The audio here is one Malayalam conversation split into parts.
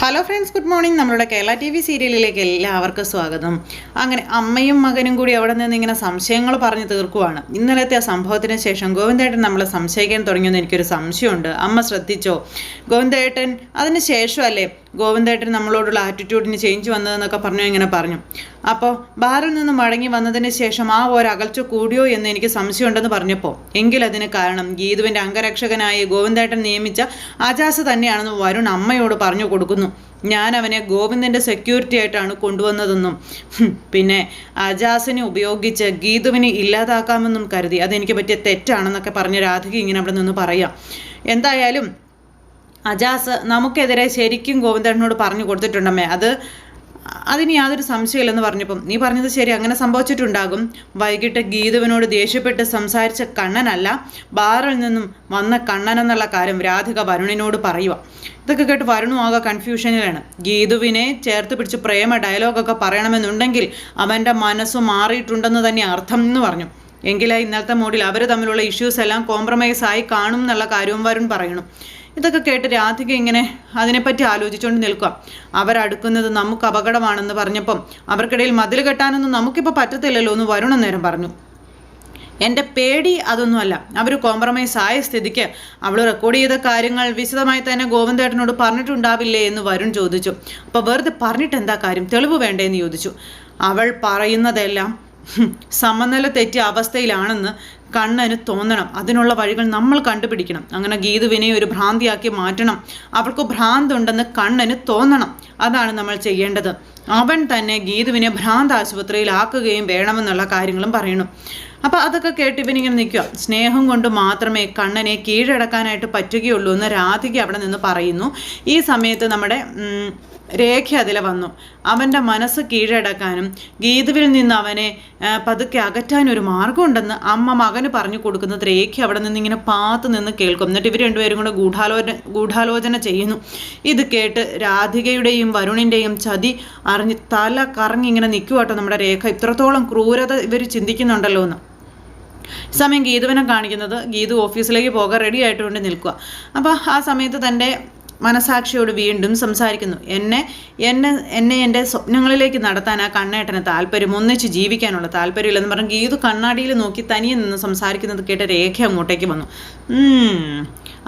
Hello friends, good morning. നമ്മളുടെ കേരള TV സീരിയലിലേക്ക് എല്ലാവർക്കും സ്വാഗതം. അങ്ങനെ അമ്മയും മകനും കൂടി അവിടെ നിന്ന് ഇങ്ങനെ സംശയങ്ങൾ പറഞ്ഞു തീർക്കുവാണ്. ഇന്നലത്തെ ആ സംഭവത്തിന് ശേഷം ഗോവിന്ദേട്ടൻ നമ്മളെ സംശയിക്കാൻ തുടങ്ങിയെന്ന് എനിക്കൊരു സംശയമുണ്ട്. അമ്മ ശ്രദ്ധിച്ചോ? ഗോവിന്ദേട്ടൻ അതിന് ശേഷമല്ലേ ഗോവിന്ദേട്ടൻ നമ്മളോടുള്ള ആറ്റിറ്റ്യൂഡിന് ചേഞ്ച് വന്നതെന്നൊക്കെ ഇങ്ങനെ പറഞ്ഞു. അപ്പോൾ ബാറിൽ നിന്ന് മടങ്ങി വന്നതിന് ശേഷം ആ ഒരകൽച്ച കൂടിയോ എന്ന് എനിക്ക് സംശയമുണ്ടെന്ന് പറഞ്ഞപ്പോൾ, എങ്കിലതിന് കാരണം ഗീതുവിൻ്റെ അംഗരക്ഷകനായി ഗോവിന്ദേട്ടൻ നിയമിച്ച അജാസ് തന്നെയാണെന്ന് വരുൺ അമ്മയോട് പറഞ്ഞു കൊടുക്കുന്നു. ഞാൻ അവനെ ഗോവിന്ദൻ്റെ സെക്യൂരിറ്റി ആയിട്ടാണ് കൊണ്ടുവന്നതെന്നും പിന്നെ അജാസിനെ ഉപയോഗിച്ച് ഗീതുവിനെ ഇല്ലാതാക്കാമെന്നും കരുതി. അതെനിക്ക് പറ്റിയ തെറ്റാണെന്നൊക്കെ പറഞ്ഞ് രാധിക ഇങ്ങനെ അവിടെ നിന്ന് പറയാം. എന്തായാലും അജാസ് നമുക്കെതിരെ ശരിക്കും ഗോവിന്ദേട്ടനോട് പറഞ്ഞു കൊടുത്തിട്ടുണ്ടമ്മേ. അതിന് യാതൊരു സംശയമില്ലെന്ന് പറഞ്ഞപ്പം, നീ പറഞ്ഞത് ശരി, അങ്ങനെ സംഭവിച്ചിട്ടുണ്ടാകും. വൈകിട്ട് ഗീതുവിനോട് ദേഷ്യപ്പെട്ട് സംസാരിച്ച കണ്ണനല്ല, ബാറിൽ നിന്നും വന്ന കണ്ണനെന്നുള്ള കാര്യം രാധിക വരുണിനോട് പറയുക. ഇതൊക്കെ കേട്ട് വരുണും ആകെ കൺഫ്യൂഷനിലാണ്. ഗീതുവിനെ ചേർത്ത് പിടിച്ച് പ്രേമ ഡയലോഗൊക്കെ പറയണമെന്നുണ്ടെങ്കിൽ അവൻ്റെ മനസ്സ് മാറിയിട്ടുണ്ടെന്ന് തന്നെ അർത്ഥം എന്ന് പറഞ്ഞു. എങ്കിലാ ഇന്നലത്തെ മോഡിൽ അവർ തമ്മിലുള്ള ഇഷ്യൂസ് എല്ലാം കോംപ്രമൈസ് ആയി കാണും എന്നുള്ള കാര്യവും വരുൺ പറയണം. ഇതൊക്കെ കേട്ട് രാധിക ഇങ്ങനെ അതിനെപ്പറ്റി ആലോചിച്ചുകൊണ്ട് നിൽക്കുക. അവരടുക്കുന്നത് നമുക്ക് അപകടമാണെന്ന് പറഞ്ഞപ്പം, അവർക്കിടയിൽ മതിൽ കെട്ടാനൊന്നും നമുക്കിപ്പോൾ പറ്റത്തില്ലല്ലോ എന്ന് വരുൺ നേരം പറഞ്ഞു. എൻ്റെ പേടി അതൊന്നുമല്ല, അവർ കോംപ്രമൈസ് ആയ സ്ഥിതിക്ക് അവൾ റെക്കോർഡ് ചെയ്ത കാര്യങ്ങൾ വിശദമായി തന്നെ ഗോവിന്ദേട്ടനോട് പറഞ്ഞിട്ടുണ്ടാവില്ലേ എന്ന് വരുൺ ചോദിച്ചു. അപ്പോൾ വെറുതെ പറഞ്ഞിട്ട് എന്താ കാര്യം, തെളിവ് വേണ്ടേ എന്ന് ചോദിച്ചു. അവൾ പറയുന്നതെല്ലാം സമനില തെറ്റിയ അവസ്ഥയിലാണെന്ന് കണ്ണന് തോന്നണം. അതിനുള്ള വഴികൾ നമ്മൾ കണ്ടുപിടിക്കണം. അങ്ങനെ ഗീതുവിനെ ഒരു ഭ്രാന്തിയാക്കി മാറ്റണം. അവൾക്ക് ഭ്രാന്തുണ്ടെന്ന് കണ്ണന് തോന്നണം. അതാണ് നമ്മൾ ചെയ്യേണ്ടത്. അവൻ തന്നെ ഗീതുവിനെ ഭ്രാന്ത് ആശുപത്രിയിലാക്കുകയും വേണമെന്നുള്ള കാര്യങ്ങളും പറയണം. അപ്പോൾ അതൊക്കെ കേട്ട് ഇവനിങ്ങനെ നിൽക്കുക. സ്നേഹം കൊണ്ട് മാത്രമേ കണ്ണനെ കീഴടക്കാനായിട്ട് പറ്റുകയുള്ളൂ എന്ന് രാധിക അവിടെ നിന്ന് പറയുന്നു. ഈ സമയത്ത് നമ്മുടെ രേഖ അതിൽ വന്നു. അവൻ്റെ മനസ്സ് കീഴടക്കാനും ഗീതുവിൽ നിന്ന് അവനെ പതുക്കെ അകറ്റാനൊരു മാർഗമുണ്ടെന്ന് അമ്മ മകന് പറഞ്ഞു കൊടുക്കുന്നത് രേഖ അവിടെ നിന്ന് ഇങ്ങനെ പാത്ത് നിന്ന് കേൾക്കും. എന്നിട്ട് ഇവർ രണ്ടുപേരും കൂടെ ഗൂഢാലോചന ചെയ്യുന്നു. ഇത് കേട്ട് രാധികയുടെയും വരുണിൻ്റെയും ചതി അറിഞ്ഞ് തല കറങ്ങി ഇങ്ങനെ നിൽക്കുവാട്ടോ നമ്മുടെ രേഖ. ഇത്രത്തോളം ക്രൂരത ഇവർ ചിന്തിക്കുന്നുണ്ടല്ലോ എന്ന്. സമയം ഗീതുവിനെ കാണിക്കുന്നത് ഗീതു ഓഫീസിലേക്ക് പോകാൻ റെഡി ആയിട്ടുകൊണ്ട് നിൽക്കുക. അപ്പോൾ ആ സമയത്ത് തൻ്റെ മനസാക്ഷിയോട് വീണ്ടും സംസാരിക്കുന്നു. എന്നെ എൻ്റെ സ്വപ്നങ്ങളിലേക്ക് നടത്താൻ ആ കണ്ണേട്ടന് താല്പര്യം, ഒന്നിച്ച് ജീവിക്കാനുള്ള താല്പര്യമില്ലെന്ന് പറഞ്ഞ് ഗീതു കണ്ണാടിയിൽ നോക്കി തനിയെ നിന്ന് സംസാരിക്കുന്നത് കേട്ട് രേഖ അങ്ങോട്ടേക്ക് വന്നു.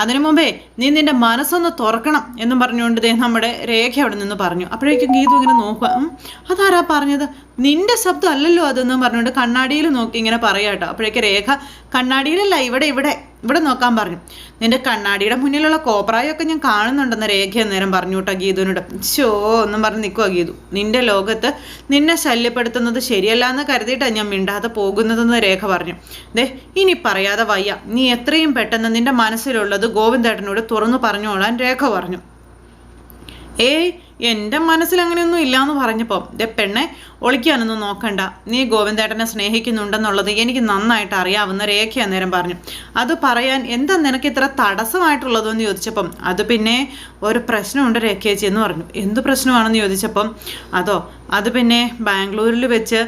അതിനു മുമ്പേ നീ നിൻ്റെ മനസ്സൊന്ന് തുറക്കണം എന്നും പറഞ്ഞുകൊണ്ട് നമ്മുടെ രേഖ അവിടെ നിന്ന് പറഞ്ഞു. അപ്പോഴേക്കും ഗീതു ഇങ്ങനെ നോക്കുക. അതാരാ പറഞ്ഞത്? നിന്റെ ശബ്ദം അല്ലല്ലോ അതെന്ന് പറഞ്ഞുകൊണ്ട് കണ്ണാടിയിൽ നോക്കി ഇങ്ങനെ പറയാട്ടോ. അപ്പോഴേക്കും രേഖ കണ്ണാടിയിലല്ല, ഇവിടെ നോക്കാൻ പറഞ്ഞു. നിന്റെ കണ്ണാടിയുടെ മുന്നിലുള്ള കോപ്രായൊക്കെ ഞാൻ കാണുന്നുണ്ടെന്ന് രേഖ നേരം പറഞ്ഞു കേട്ടോ ഗീതുവിനോട്. എന്നും പറഞ്ഞ് നിൽക്കുക ഗീതു. നിന്റെ ലോകത്ത് നിന്നെ ശല്യപ്പെടുത്തുന്നത് ശരിയല്ല എന്ന് കരുതിയിട്ടാണ് ഞാൻ മിണ്ടാതെ പോകുന്നതെന്ന് രേഖ പറഞ്ഞു. ഇനി പറയാതെ വയ്യ, നീ എത്രയും പെട്ടെന്ന് നിന്റെ മനസ്സിലുള്ളത് ഗോവിന്ദേട്ടനോട് തുറന്നു പറഞ്ഞോളാൻ രേഖ പറഞ്ഞു. എൻ്റെ മനസ്സിൽ അങ്ങനെയൊന്നും ഇല്ലയെന്ന് പറഞ്ഞപ്പോൾ, പെണ്ണെ ഒളിക്കാനൊന്നും നോക്കണ്ട, നീ ഗോവിന്ദേട്ടനെ സ്നേഹിക്കുന്നുണ്ടെന്നുള്ളത് എനിക്ക് നന്നായിട്ട് അറിയാവുന്ന രേഖ അന്നേരം പറഞ്ഞു. അത് പറയാൻ എന്താ നിനക്ക് ഇത്ര തടസ്സമായിട്ടുള്ളതെന്ന് ചോദിച്ചപ്പം, അത് പിന്നെ ഒരു പ്രശ്നമുണ്ട് രേഖേച്ചി എന്ന് പറഞ്ഞു. എന്ത് പ്രശ്നമാണെന്ന് ചോദിച്ചപ്പം, അത് പിന്നെ ബാംഗ്ലൂരിൽ വെച്ച്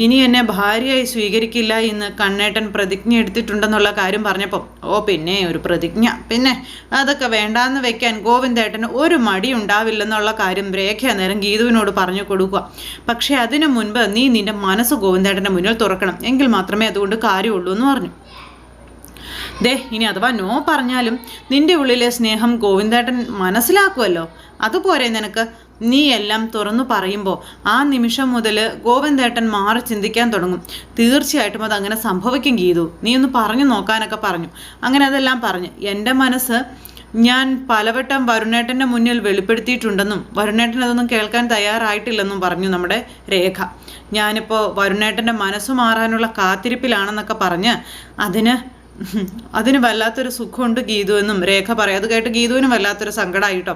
ഇനി എന്നെ ഭാര്യയായി സ്വീകരിക്കില്ല എന്ന് കണ്ണേട്ടൻ പ്രതിജ്ഞ എടുത്തിട്ടുണ്ടെന്നുള്ള കാര്യം പറഞ്ഞപ്പം, പിന്നെ ഒരു പ്രതിജ്ഞ, പിന്നെ അതൊക്കെ വേണ്ടാന്ന് വെക്കാൻ ഗോവിന്ദേട്ടന് ഒരു മടി ഉണ്ടാവില്ലെന്നുള്ള കാര്യം രേഖ നേരം ഗീതുവിനോട് പറഞ്ഞു കൊടുക്കുക. പക്ഷെ അതിനു മുൻപ് നീ നിന്റെ മനസ്സ് ഗോവിന്ദേട്ടൻ്റെ മുന്നിൽ തുറക്കണം, എങ്കിൽ മാത്രമേ അതുകൊണ്ട് കാര്യമുള്ളൂ എന്ന് പറഞ്ഞു. ഇനി അഥവാ നോ പറഞ്ഞാലും നിന്റെ ഉള്ളിലെ സ്നേഹം ഗോവിന്ദേട്ടൻ മനസ്സിലാക്കുമല്ലോ, അതുപോലെ നിനക്ക്. നീ എല്ലാം തുറന്നു പറയുമ്പോൾ ആ നിമിഷം മുതൽ ഗോവിന്ദേട്ടൻ മാറി ചിന്തിക്കാൻ തുടങ്ങും. തീർച്ചയായിട്ടും അതങ്ങനെ സംഭവിക്കും ഗീതു, നീ ഒന്ന് പറഞ്ഞു നോക്കാനൊക്കെ പറഞ്ഞു. അങ്ങനെ അതെല്ലാം പറഞ്ഞു. എൻ്റെ മനസ്സ് ഞാൻ പലവട്ടം വരുണേട്ടൻ്റെ മുന്നിൽ വെളിപ്പെടുത്തിയിട്ടുണ്ടെന്നും വരുണേട്ടൻ അതൊന്നും കേൾക്കാൻ തയ്യാറായിട്ടില്ലെന്നും പറഞ്ഞു നമ്മുടെ രേഖ. ഞാനിപ്പോൾ വരുണേട്ടൻ്റെ മനസ്സ് മാറാനുള്ള കാത്തിരിപ്പിലാണെന്നൊക്കെ പറഞ്ഞ് അതിന് വല്ലാത്തൊരു സുഖമുണ്ട് ഗീതു എന്നും രേഖ പറയും. അത് കേട്ട് ഗീതുവിന് വല്ലാത്തൊരു സങ്കടമായിട്ടോ.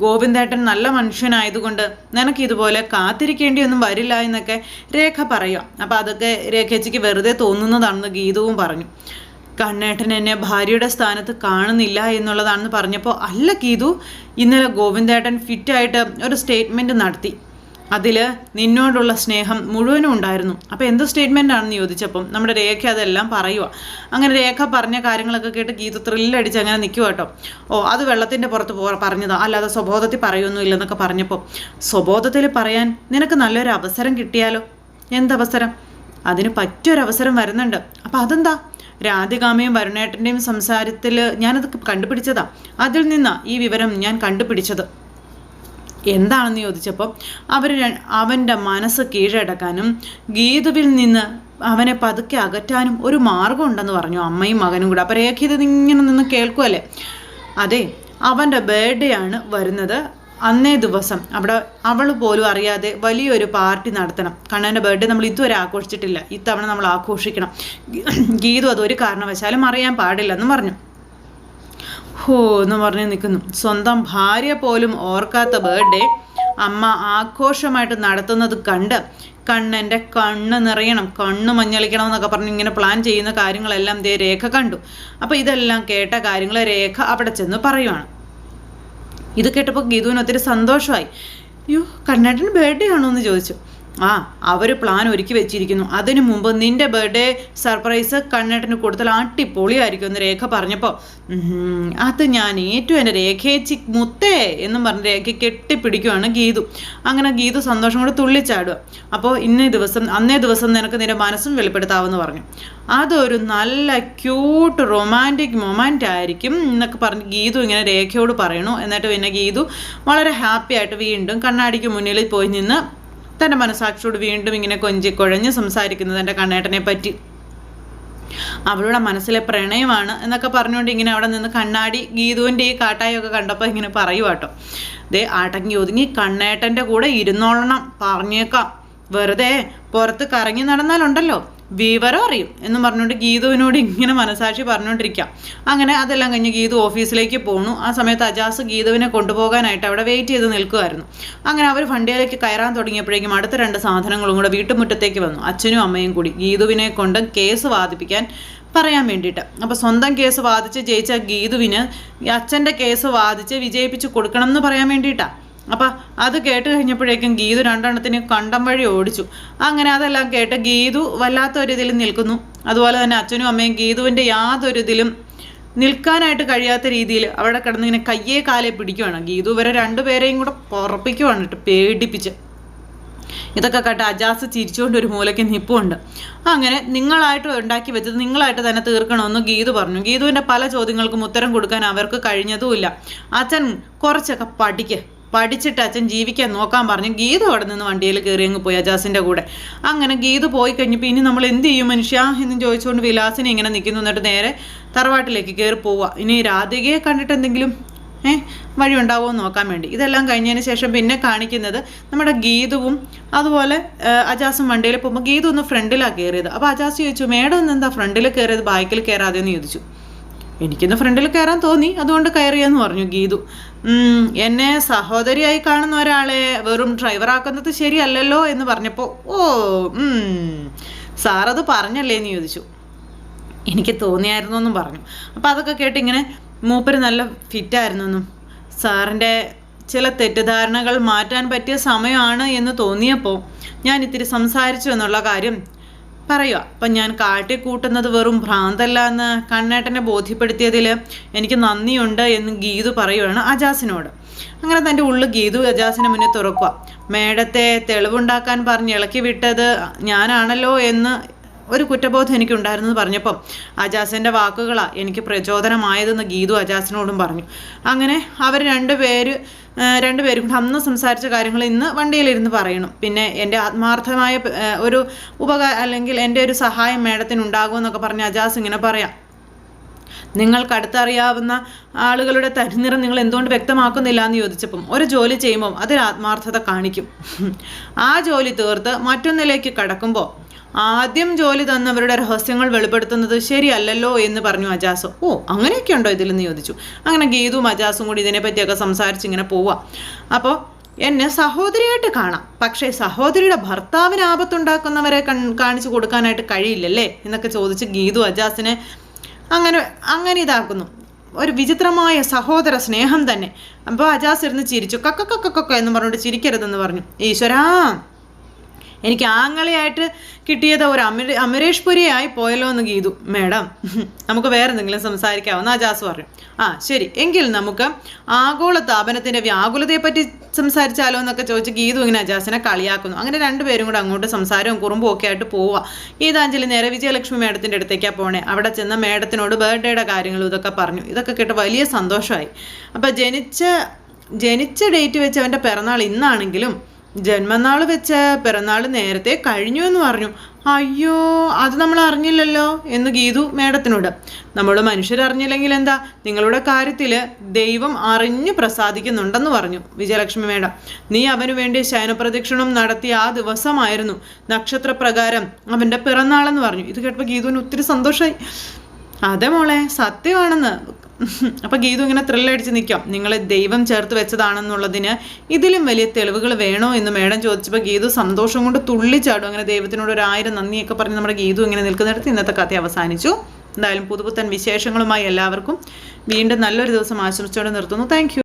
ഗോവിന്ദേട്ടൻ നല്ല മനുഷ്യനായതുകൊണ്ട് നിനക്കിതുപോലെ കാത്തിരിക്കേണ്ടിയൊന്നും വരില്ല എന്നൊക്കെ രേഖ പറയുക. അപ്പോൾ അതൊക്കെ രേഖേച്ചിക്ക് വെറുതെ തോന്നുന്നതാണെന്ന് ഗീതുവും പറഞ്ഞു. കണ്ണേട്ടൻ എന്നെ ഭാര്യയുടെ സ്ഥാനത്ത് കാണുന്നില്ല എന്നുള്ളതാണെന്ന് പറഞ്ഞപ്പോൾ, അല്ല ഗീതു, ഇന്നലെ ഗോവിന്ദേട്ടൻ ഫിറ്റായിട്ട് ഒരു സ്റ്റേറ്റ്മെൻറ്റ് നടത്തി. അതിൽ നിന്നോടുള്ള സ്നേഹം മുഴുവനും ഉണ്ടായിരുന്നു. അപ്പോൾ എന്ത് സ്റ്റേറ്റ്മെൻ്റ് ആണെന്ന് ചോദിച്ചപ്പം നമ്മുടെ രേഖ അതെല്ലാം പറയുക. അങ്ങനെ രേഖ പറഞ്ഞ കാര്യങ്ങളൊക്കെ കേട്ട് ഗീതു ത്രില്ലടിച്ച് അങ്ങനെ നിൽക്കുക കേട്ടോ. അത് വെള്ളത്തിൻ്റെ പുറത്ത് പറഞ്ഞതാ, അല്ലാതെ സ്വബോധത്തിൽ പറയൊന്നുമില്ലെന്നൊക്കെ പറഞ്ഞപ്പോൾ, സ്വബോധത്തിൽ പറയാൻ നിനക്ക് നല്ലൊരു അവസരം കിട്ടിയാലോ? എന്തവസരം? അതിന് പറ്റിയൊരവസരം വരുന്നുണ്ട്. അപ്പം അതെന്താ? രാധികാമയും വരുണേട്ടൻ്റെയും സംസാരത്തിൽ ഞാനത് കണ്ടുപിടിച്ചതാ. അതിൽ നിന്നാ ഈ വിവരം ഞാൻ കണ്ടുപിടിച്ചത്. എന്താണെന്ന് ചോദിച്ചപ്പോൾ അവൻ്റെ മനസ്സ് കീഴടക്കാനും ഗീതുവിൽ നിന്ന് അവനെ പതുക്കെ അകറ്റാനും ഒരു മാർഗം ഉണ്ടെന്ന് പറഞ്ഞു അമ്മയും മകനും കൂടെ. അപ്പോൾ രേഖ ഇത് ഇങ്ങനെ നിന്ന് കേൾക്കുമല്ലേ. അതെ, അവൻ്റെ ബർത്ത്ഡേ ആണ് വരുന്നത്. അന്നേ ദിവസം അവിടെ അവൾ പോലും അറിയാതെ വലിയൊരു പാർട്ടി നടത്തണം. കണ്ണൻ്റെ ബർത്ത്ഡേ നമ്മൾ ഇതുവരെ ആഘോഷിച്ചിട്ടില്ല, ഇത്തവണ നമ്മൾ ആഘോഷിക്കണം. ഗീതു അതൊരു കാരണവശാലും അറിയാൻ പാടില്ലെന്ന് പറഞ്ഞു. എന്ന് പറഞ്ഞ് നിൽക്കുന്നു. സ്വന്തം ഭാര്യ പോലും ഓർക്കാത്ത ബർത്ത്ഡേ അമ്മ ആഘോഷമായിട്ട് നടത്തുന്നത് കണ്ട് കണ്ണൻ്റെ കണ്ണ് നിറയണം, കണ്ണ് മഞ്ഞളിക്കണം എന്നൊക്കെ പറഞ്ഞ് ഇങ്ങനെ പ്ലാൻ ചെയ്യുന്ന കാര്യങ്ങളെല്ലാം രേഖ കണ്ടു. അപ്പോൾ ഇതെല്ലാം കേട്ട കാര്യങ്ങൾ രേഖ അവിടെ ചെന്ന് പറയുവാണ്. ഇത് കേട്ടപ്പോൾ ഗീതുവിന് ഒത്തിരി സന്തോഷമായി. അയ്യോ, കണ്ണേട്ടന് ബർത്ത്ഡേ ആണോ എന്ന് ചോദിച്ചു. അവർ പ്ലാൻ ഒരുക്കി വെച്ചിരിക്കുന്നു. അതിനു മുമ്പ് നിന്റെ ബർത്ത്ഡേ സർപ്രൈസ് കണ്ണേട്ടന് കൊടുത്താൽ അടിപൊളിയായിരിക്കും എന്ന് രേഖ പറഞ്ഞപ്പോൾ, അത് ഞാൻ ഏറ്റവും എൻ്റെ രേഖേച്ചി മുത്തേ എന്നും പറഞ്ഞ് രേഖ കെട്ടിപ്പിടിക്കുവാണ് ഗീതു. അങ്ങനെ ഗീതു സന്തോഷം കൊണ്ട് തുള്ളിച്ചാടുക. അപ്പോൾ അന്നേ ദിവസം നിനക്ക് നിന്റെ മനസ്സും വെളിപ്പെടുത്താമെന്ന് പറഞ്ഞു. അതൊരു നല്ല ക്യൂട്ട് റൊമാൻറ്റിക് മൊമെൻ്റ് ആയിരിക്കും എന്നൊക്കെ പറഞ്ഞ് ഗീതു ഇങ്ങനെ രേഖയോട് പറയണു. എന്നിട്ട് പിന്നെ ഗീതു വളരെ ഹാപ്പി ആയിട്ട് വീണ്ടും കണ്ണാടിക്ക് മുന്നിൽ പോയി നിന്ന് തൻ്റെ മനസാക്ഷിയോട് വീണ്ടും ഇങ്ങനെ കൊഞ്ചിക്കൊഴഞ്ഞ് സംസാരിക്കുന്നത് എൻ്റെ കണ്ണേട്ടനെ പറ്റി. അവളുടെ മനസ്സിലെ പ്രണയമാണ് എന്നൊക്കെ പറഞ്ഞുകൊണ്ട് ഇങ്ങനെ അവിടെ നിന്ന് കണ്ണാടി ഗീതുവിൻ്റെ ഈ കാട്ടായൊക്കെ കണ്ടപ്പോൾ ഇങ്ങനെ പറയുവാട്ടോ. അടങ്ങി ഒതുങ്ങി കണ്ണേട്ടൻ്റെ കൂടെ ഇരുന്നോളണം, പറഞ്ഞേക്കാം. വെറുതെ പുറത്ത് കറങ്ങി നടന്നാലുണ്ടല്ലോ വിവരം അറിയും എന്ന് പറഞ്ഞുകൊണ്ട് ഗീതുവിനോട് ഇങ്ങനെ മനസാക്ഷി പറഞ്ഞുകൊണ്ടിരിക്കാം. അങ്ങനെ അതെല്ലാം കഴിഞ്ഞ് ഗീതു ഓഫീസിലേക്ക് പോണു. ആ സമയത്ത് അജാസ് ഗീതുവിനെ കൊണ്ടുപോകാനായിട്ട് അവിടെ വെയിറ്റ് ചെയ്ത് നിൽക്കുമായിരുന്നു. അങ്ങനെ അവർ വണ്ടിയിലേക്ക് കയറാൻ തുടങ്ങിയപ്പോഴേക്കും അടുത്ത 2 സാധനങ്ങളും കൂടെ വീട്ടുമുറ്റത്തേക്ക് വന്നു. അച്ഛനും അമ്മയും കൂടി ഗീതുവിനെ കൊണ്ട് കേസ് വാദിപ്പിക്കാൻ പറയാൻ വേണ്ടിയിട്ട്. അപ്പോൾ സ്വന്തം കേസ് വാദിച്ച് ജയിച്ച ഗീതുവിന് അച്ഛൻ്റെ കേസ് വാദിച്ച് വിജയിപ്പിച്ച് കൊടുക്കണം എന്ന് പറയാൻ വേണ്ടിയിട്ടാണ്. അപ്പം അത് കേട്ട് കഴിഞ്ഞപ്പോഴേക്കും ഗീതു 2 കണ്ടം വഴി ഓടിച്ചു. അങ്ങനെ അതെല്ലാം കേട്ട് ഗീതു വല്ലാത്തൊരിതിൽ നിൽക്കുന്നു. അതുപോലെ തന്നെ അച്ഛനും അമ്മയും ഗീതുവിൻ്റെ യാതൊരിതിലും നിൽക്കാനായിട്ട് കഴിയാത്ത രീതിയിൽ അവിടെ കിടന്ന് ഇങ്ങനെ കയ്യേ കാലെ പിടിക്കുവാണ്. ഗീതു വരെ 2 പേരെയും കൂടെ പുറപ്പിക്കുവാണ് കേട്ടോ, പേടിപ്പിച്ച്. ഇതൊക്കെ കേട്ട് അജാസ് ചിരിച്ചുകൊണ്ട് ഒരു മൂലയ്ക്ക് നിൽപ്പുണ്ട്. അങ്ങനെ നിങ്ങളായിട്ട് ഉണ്ടാക്കി വെച്ചത് നിങ്ങളായിട്ട് തന്നെ തീർക്കണമെന്ന് ഗീതു പറഞ്ഞു. ഗീതുവിൻ്റെ പല ചോദ്യങ്ങൾക്കും ഉത്തരം കൊടുക്കാൻ അവർക്ക് കഴിഞ്ഞതുമില്ല. അച്ഛൻ കുറച്ചൊക്കെ പഠിച്ചിട്ട് അച്ഛൻ ജീവിക്കാൻ നോക്കാൻ പറഞ്ഞു. ഗീതു അവിടെ നിന്ന് വണ്ടിയിൽ കയറി അങ്ങ് പോയി അജാസിൻ്റെ കൂടെ. അങ്ങനെ ഗീതു പോയി കഴിഞ്ഞപ്പോൾ ഇനി നമ്മൾ എന്ത് ചെയ്യും മനുഷ്യ എന്ന് ചോദിച്ചുകൊണ്ട് വിലാസിനെ ഇങ്ങനെ നിൽക്കുന്നു. എന്നിട്ട് നേരെ തറവാട്ടിലേക്ക് കയറി പോവുക. ഇനി രാധികയെ കണ്ടിട്ട് എന്തെങ്കിലും വഴി ഉണ്ടാവുമോ നോക്കാൻ വേണ്ടി. ഇതെല്ലാം കഴിഞ്ഞതിന് ശേഷം പിന്നെ കാണിക്കുന്നത് നമ്മുടെ ഗീതുവും അതുപോലെ അജാസും വണ്ടിയിൽ പോകുമ്പോൾ ഗീതു ഒന്ന് ഫ്രണ്ടിലാണ് കയറിയത്. അപ്പോൾ അജാസ് ചോദിച്ചു, മേഡം ഒന്ന് എന്താ ഫ്രണ്ടിൽ കയറിയത് ബാക്കിൽ കയറാതെ എന്ന് ചോദിച്ചു. എനിക്കിന്ന് ഫ്രണ്ടിൽ കയറാൻ തോന്നി, അതുകൊണ്ട് കയറിയെന്ന് പറഞ്ഞു ഗീതു. എന്നെ സഹോദരിയായി കാണുന്ന ഒരാളെ വെറും ഡ്രൈവറാക്കുന്നത് ശരിയല്ലല്ലോ എന്ന് പറഞ്ഞപ്പോൾ സാറത് പറഞ്ഞല്ലേ എന്ന് ചോദിച്ചു. എനിക്ക് തോന്നിയായിരുന്നു എന്നും പറഞ്ഞു. അപ്പോൾ അതൊക്കെ കേട്ട് ഇങ്ങനെ മൂപ്പര് നല്ല ഫിറ്റായിരുന്നു എന്നും സാറിൻ്റെ ചില തെറ്റിദ്ധാരണകൾ മാറ്റാൻ പറ്റിയ സമയമാണ് എന്ന് തോന്നിയപ്പോൾ ഞാൻ ഇത്തിരി സംസാരിച്ചു എന്നുള്ള കാര്യം പറയുക. അപ്പം ഞാൻ കാട്ടിക്കൂട്ടുന്നത് വെറും ഭ്രാന്തല്ല എന്ന് കണ്ണേട്ടനെ ബോധ്യപ്പെടുത്തിയതിൽ എനിക്ക് നന്ദിയുണ്ട് എന്ന് ഗീതു പറയുകയാണ് അജാസിനോട്. അങ്ങനെ തൻ്റെ ഉള്ളിൽ ഗീതു അജാസിന് മുന്നിൽ തുറക്കുക. മേഡത്തെ തെളിവുണ്ടാക്കാൻ പറഞ്ഞ് ഇളക്കി വിട്ടത് ഞാനാണല്ലോ എന്ന് ഒരു കുറ്റബോധം എനിക്കുണ്ടായിരുന്നെന്ന് പറഞ്ഞപ്പം അജാസിൻ്റെ വാക്കുകളാണ് എനിക്ക് പ്രചോദനമായതെന്ന് ഗീതു അജാസിനോടും പറഞ്ഞു. അങ്ങനെ അവർ രണ്ടുപേരും കൂടെ അന്ന് സംസാരിച്ച കാര്യങ്ങൾ ഇന്ന് വണ്ടിയിലിരുന്ന് പറയണം. പിന്നെ എൻ്റെ ആത്മാർത്ഥമായ ഒരു അല്ലെങ്കിൽ എൻ്റെ ഒരു സഹായം മേഡത്തിനുണ്ടാകുമെന്നൊക്കെ പറഞ്ഞ് അജാസ് ഇങ്ങനെ പറയാം. നിങ്ങൾക്കടുത്തറിയാവുന്ന ആളുകളുടെ തനിനിറം നിങ്ങൾ എന്തുകൊണ്ട് വ്യക്തമാക്കുന്നില്ല എന്ന് ചോദിച്ചപ്പം ഒരു ജോലി ചെയ്യുമ്പം അതിൽ ആത്മാർത്ഥത കാണിക്കും. ആ ജോലി തീർത്ത് മറ്റൊന്നിലേക്ക് കടക്കുമ്പോൾ ആദ്യം ജോലി തന്നവരുടെ രഹസ്യങ്ങൾ വെളിപ്പെടുത്തുന്നത് ശരിയല്ലല്ലോ എന്ന് പറഞ്ഞു അജാസ്. അങ്ങനെയൊക്കെ ഉണ്ടോ ഇതിലെന്ന് ചോദിച്ചു. അങ്ങനെ ഗീതുവും അജാസും കൂടി ഇതിനെപ്പറ്റിയൊക്കെ സംസാരിച്ചിങ്ങനെ പോവാം. അപ്പോൾ എന്നെ സഹോദരിയായിട്ട് കാണാം, പക്ഷേ സഹോദരിയുടെ ഭർത്താവിന് ആപത്തുണ്ടാക്കുന്നവരെ കാണിച്ചു കൊടുക്കാനായിട്ട് കഴിയില്ലല്ലേ എന്നൊക്കെ ചോദിച്ച് ഗീതു അജാസിനെ അങ്ങനെ ഇതാക്കുന്നു. ഒരു വിചിത്രമായ സഹോദര സ്നേഹം തന്നെ. അപ്പോൾ അജാസ് ഇരുന്ന് ചിരിച്ചു. കക്ക എന്ന് പറഞ്ഞുകൊണ്ട് ചിരിക്കരുതെന്ന് പറഞ്ഞു. ഈശ്വരാ, എനിക്ക് ആങ്ങളെയായിട്ട് കിട്ടിയത് ഒരു അമരേഷ് പുരിയായി പോയല്ലോ എന്ന് ഗീതു. മേഡം, നമുക്ക് വേറെ എന്തെങ്കിലും സംസാരിക്കാമെന്ന് അജാസ് പറഞ്ഞു. ആ ശരി, എങ്കിൽ നമുക്ക് ആഗോള താപനത്തിൻ്റെ വ്യാകുലതയെപ്പറ്റി സംസാരിച്ചാലോ എന്നൊക്കെ ചോദിച്ച് ഗീതു ഇങ്ങനെ അജാസിനെ കളിയാക്കുന്നു. അങ്ങനെ രണ്ടുപേരും കൂടെ അങ്ങോട്ട് സംസാരവും കുറുമ്പും ഒക്കെ ആയിട്ട് പോവുക. ഗീതാഞ്ജലി നേരെ വിജയലക്ഷ്മി മേഡത്തിൻ്റെ അടുത്തേക്കാണ് പോണേ. അവിടെ ചെന്ന മേഡത്തിനോട് ബർത്ത്ഡേയുടെ കാര്യങ്ങളും ഇതൊക്കെ പറഞ്ഞു. ഇതൊക്കെ കേട്ട് വലിയ സന്തോഷമായി. അപ്പം ജനിച്ച ഡേറ്റ് വെച്ച് അവൻ്റെ പിറന്നാൾ ഇന്നാണെങ്കിലും ജന്മനാൾ വെച്ച് പിറന്നാൾ നേരത്തെ കഴിഞ്ഞു എന്ന് പറഞ്ഞു. അയ്യോ, അത് നമ്മൾ അറിഞ്ഞില്ലല്ലോ എന്ന് ഗീതു മേഡത്തിനോട്. നമ്മൾ മനുഷ്യരറിഞ്ഞില്ലെങ്കിൽ എന്താ, നിങ്ങളുടെ കാര്യത്തിൽ ദൈവം അറിഞ്ഞു പ്രസാദിക്കുന്നുണ്ടെന്ന് പറഞ്ഞു വിജയലക്ഷ്മി മേഡം. നീ അവന് വേണ്ടി ശയനപ്രദക്ഷിണം നടത്തിയ ആ ദിവസമായിരുന്നു നക്ഷത്രപ്രകാരം അവൻ്റെ പിറന്നാളെന്ന് പറഞ്ഞു. ഇത് കേട്ടപ്പോൾ ഗീതുവിന് ഒത്തിരി സന്തോഷമായി. അതെ മോളെ, സത്യമാണെന്ന്. അപ്പം ഗീതു ഇങ്ങനെ ത്രില്ലടിച്ച് നിൽക്കാം. നിങ്ങളെ ദൈവം ചേർത്ത് വെച്ചതാണെന്നുള്ളതിന് ഇതിലും വലിയ തെളിവുകൾ വേണോ എന്ന് മേഡം ചോദിച്ചപ്പോൾ ഗീതു സന്തോഷം കൊണ്ട് തുള്ളിച്ചാടും. അങ്ങനെ ദൈവത്തിനോട് 1000 നന്ദിയൊക്കെ പറഞ്ഞ് നമ്മുടെ ഗീതു ഇങ്ങനെ നിൽക്കുന്നിടത്ത് ഇന്നത്തെ കഥ അവസാനിച്ചു. എന്തായാലും പുതുപുത്തൻ വിശേഷങ്ങളുമായി എല്ലാവർക്കും വീണ്ടും നല്ലൊരു ദിവസം ആശംസിച്ചുകൊണ്ട് നിർത്തുന്നു. Thank you.